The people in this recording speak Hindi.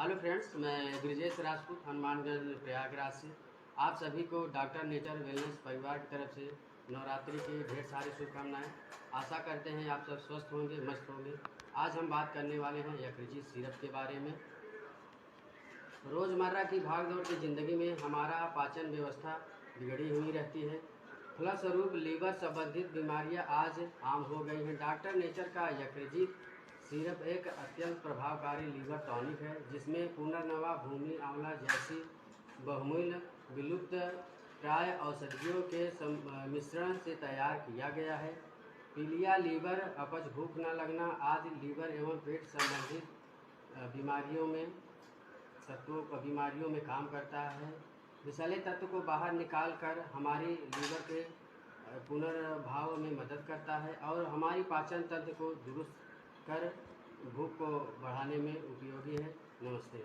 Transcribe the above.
हेलो फ्रेंड्स, मैं ब्रिजेश राजपूत हनुमानगंज प्रयागराज से आप सभी को डॉक्टर नेचर वेलनेस परिवार की तरफ से नवरात्रि की ढेर सारी शुभकामनाएं। आशा करते हैं आप सब स्वस्थ होंगे, मस्त होंगे। आज हम बात करने वाले हैं यकृत सिरप के बारे में। रोज़मर्रा की भागदौड़ की ज़िंदगी में हमारा पाचन व्यवस्था बिगड़ी हुई रहती है। फलस्वरूप लीवर संबंधित बीमारियां आज आम हो गई हैं। डॉक्टर नेचर का यकृत सिरप एक अत्यंत प्रभावकारी लीवर टॉनिक है, जिसमें पुनर्नवा भूमि आंवला जैसी बहुमूल्य विलुप्त प्राय औषधियों के मिश्रण से तैयार किया गया है। पीलिया, लीवर अपच, भूख न लगना आदि लीवर एवं पेट संबंधित बीमारियों में काम करता है। विषैले तत्व को बाहर निकाल कर हमारी लीवर के पुनर्भाव में मदद करता है और हमारी पाचन तंत्र को दुरुस्त कर भूख को बढ़ाने में उपयोगी है। नमस्ते।